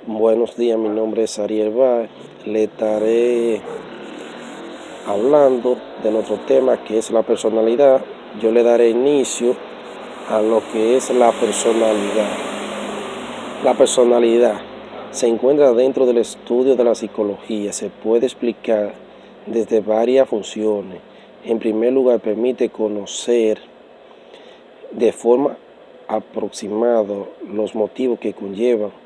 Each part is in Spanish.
Buenos días, mi nombre es Ariel Báez. Le estaré hablando de nuestro tema que es la personalidad. Yo le daré inicio a lo que es la personalidad. La personalidad se encuentra dentro del estudio de la psicología. Se puede explicar desde varias funciones. En primer lugar, permite conocer de forma aproximada los motivos que conllevan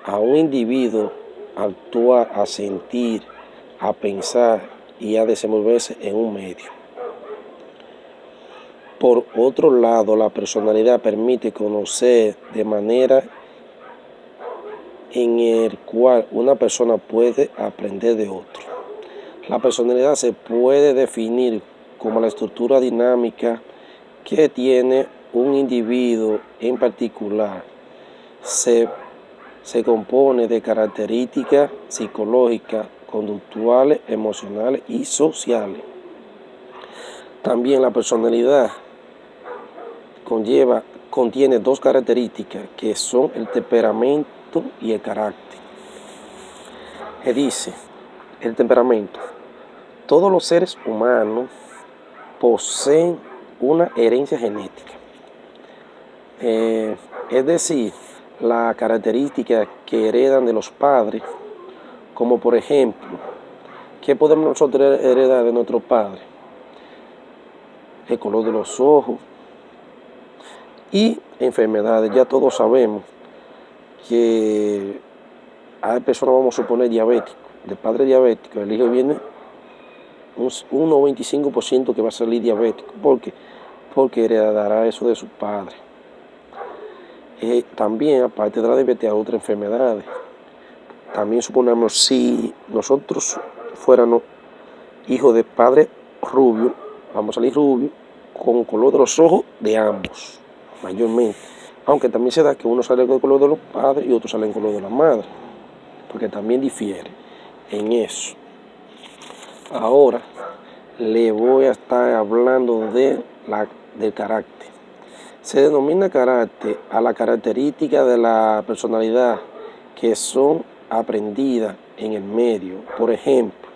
a un individuo a actuar, a sentir, a pensar y a desenvolverse en un medio. Por otro lado, la personalidad permite conocer de manera en el cual una persona puede aprender de otro. La personalidad se puede definir como la estructura dinámica que tiene un individuo en particular. Se compone de características psicológicas, conductuales, emocionales y sociales. También la personalidad contiene dos características que son el temperamento y el carácter. Que dice, el temperamento. Todos los seres humanos poseen una herencia genética. Es decir, las características que heredan de los padres, como por ejemplo, ¿qué podemos nosotros heredar de nuestros padres? El color de los ojos y enfermedades. Ya todos sabemos que hay personas, vamos a suponer, diabéticos, de padre diabético, el hijo viene un 1,25% que va a salir diabético. ¿Por qué? Porque heredará eso de sus padres. También, aparte de la diabetes, hay otras enfermedades. También suponemos, si nosotros fuéramos hijos de padre rubio, vamos a salir rubio con color de los ojos de ambos, mayormente. Aunque también se da que uno sale con el color de los padres y otro sale con el color de la madre, porque también difiere en eso. Ahora le voy a estar hablando del carácter. Se denomina carácter a la característica de la personalidad que son aprendidas en el medio. Por ejemplo,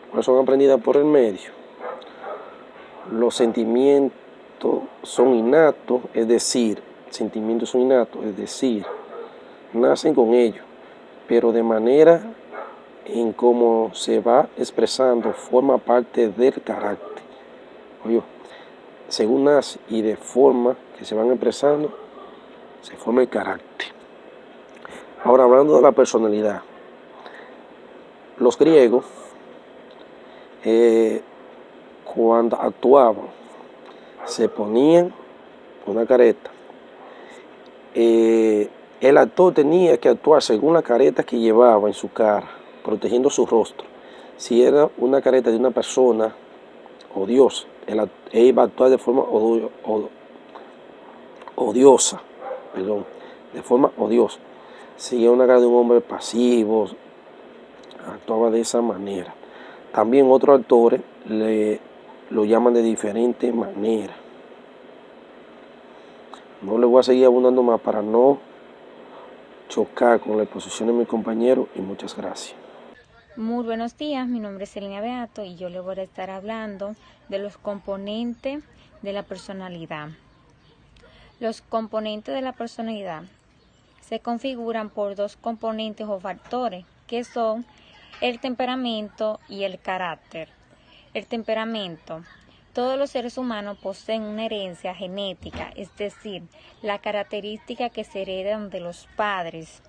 ¿cuáles son aprendidas por el medio? Los sentimientos son innatos, es decir, nacen con ellos, pero de manera en cómo se va expresando forma parte del carácter. Oye, según nace y de forma que se van expresando, se forma el carácter. Ahora, hablando de la personalidad, los griegos, cuando actuaban, se ponían una careta. El actor tenía que actuar según la careta que llevaba en su cara, protegiendo su rostro. Si era una careta de una persona odiosa, él iba a actuar de forma odiosa. Si era una cara de un hombre pasivo, actuaba de esa manera. También otros actores lo llaman de diferentes maneras. No le voy a seguir abundando más para no chocar con la exposición de mi compañero, y muchas gracias. Muy buenos días, mi nombre es Elena Beato y yo le voy a estar hablando de los componentes de la personalidad. Los componentes de la personalidad se configuran por dos componentes o factores, que son el temperamento y el carácter. El temperamento. Todos los seres humanos poseen una herencia genética, es decir, la característica que se heredan de los padres,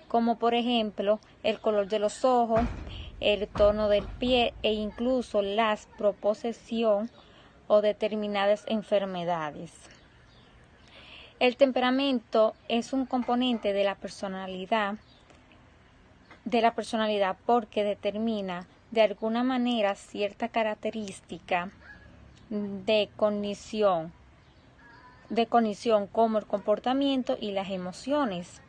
como por ejemplo el color de los ojos, el tono del pie e incluso la proposición o determinadas enfermedades. El temperamento es un componente de la personalidad porque determina de alguna manera cierta característica de cognición como el comportamiento y las emociones.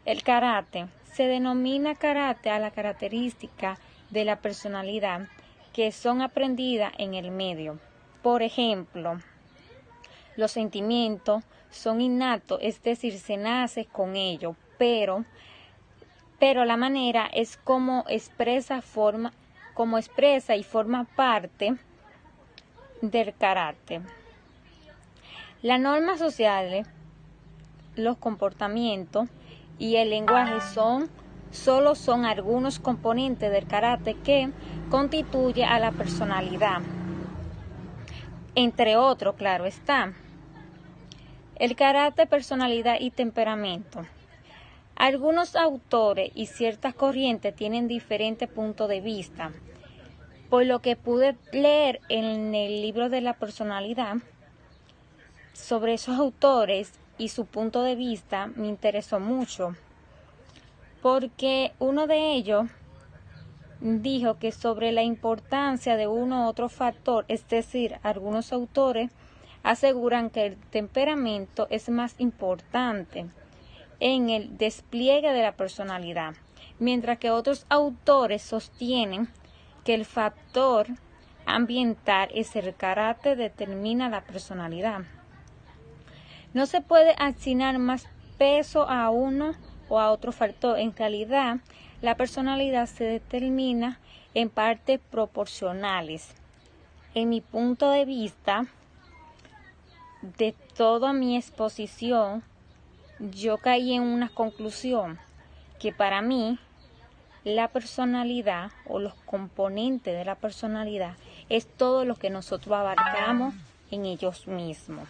El carácter. Se denomina carácter a la característica de la personalidad que son aprendidas en el medio. Por ejemplo, los sentimientos son innatos, es decir, se nace con ellos, pero la manera es como expresa y forma parte del carácter. Las normas sociales, los comportamientos y el lenguaje solo son algunos componentes del carácter que constituye a la personalidad. Entre otros, claro está, el carácter, personalidad y temperamento. Algunos autores y ciertas corrientes tienen diferentes puntos de vista. Por lo que pude leer en el libro de la personalidad sobre esos autores y su punto de vista, me interesó mucho, porque uno de ellos dijo que sobre la importancia de uno u otro factor, es decir, algunos autores aseguran que el temperamento es más importante en el despliegue de la personalidad, mientras que otros autores sostienen que el factor ambiental es el carácter que determina la personalidad. No se puede asignar más peso a uno o a otro factor. En realidad, la personalidad se determina en partes proporcionales. En mi punto de vista, de toda mi exposición, yo caí en una conclusión que para mí la personalidad o los componentes de la personalidad es todo lo que nosotros abarcamos en ellos mismos.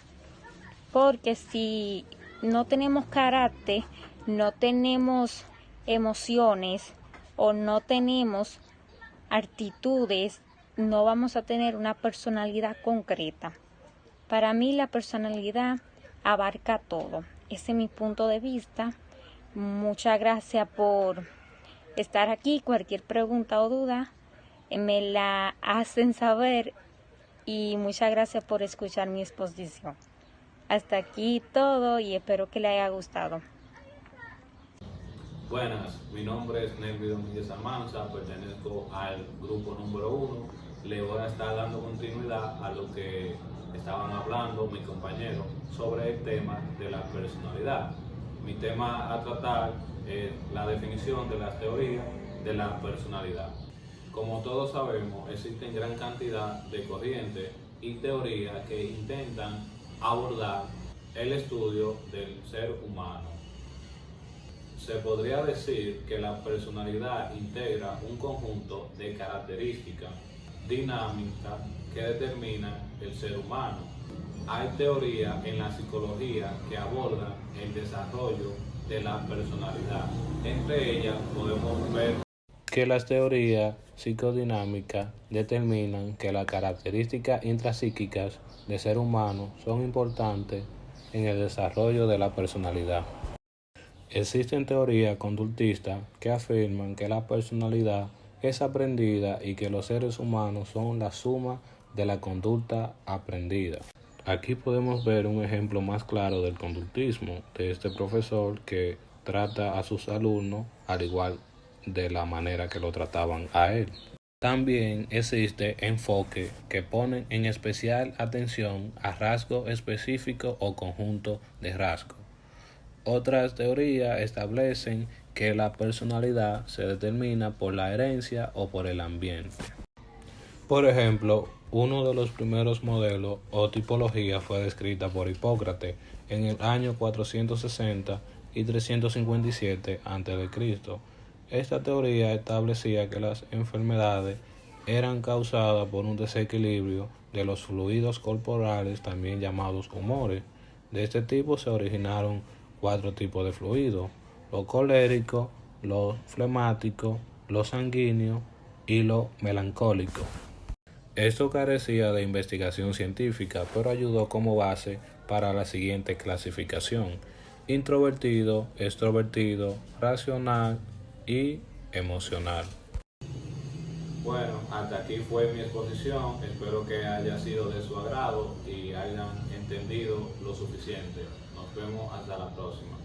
Porque si no tenemos carácter, no tenemos emociones o no tenemos actitudes, no vamos a tener una personalidad concreta. Para mí la personalidad abarca todo. Ese es mi punto de vista. Muchas gracias por estar aquí. Cualquier pregunta o duda me la hacen saber y muchas gracias por escuchar mi exposición. Hasta aquí todo y espero que le haya gustado. Buenas, mi nombre es Nelvi Domínguez Almanza, pertenezco al grupo número 1. Le voy a estar dando continuidad a lo que estaban hablando mis compañeros sobre el tema de la personalidad. Mi tema a tratar es la definición de las teorías de la personalidad. Como todos sabemos, existen gran cantidad de corrientes y teorías que intentan abordar el estudio del ser humano. Se podría decir que la personalidad integra un conjunto de características dinámicas que determinan el ser humano. Hay teorías en la psicología que abordan el desarrollo de la personalidad. Entre ellas podemos ver que las teorías psicodinámicas determinan que las características intrapsíquicas del ser humano son importantes en el desarrollo de la personalidad. Existen teorías conductistas que afirman que la personalidad es aprendida y que los seres humanos son la suma de la conducta aprendida. Aquí podemos ver un ejemplo más claro del conductismo de este profesor que trata a sus alumnos al igual de la manera que lo trataban a él. También existe enfoque que ponen en especial atención a rasgos específicos o conjunto de rasgos. Otras teorías establecen que la personalidad se determina por la herencia o por el ambiente. Por ejemplo, uno de los primeros modelos o tipologías fue descrita por Hipócrates en el año 460 y 357 a.C. Esta teoría establecía que las enfermedades eran causadas por un desequilibrio de los fluidos corporales, también llamados humores. De este tipo se originaron 4 tipos de fluidos: lo colérico, lo flemático, lo sanguíneo y lo melancólico. Esto carecía de investigación científica, pero ayudó como base para la siguiente clasificación: introvertido, extrovertido, racional y emocional. Bueno, hasta aquí fue mi exposición. Espero que haya sido de su agrado y hayan entendido lo suficiente. Nos vemos hasta la próxima.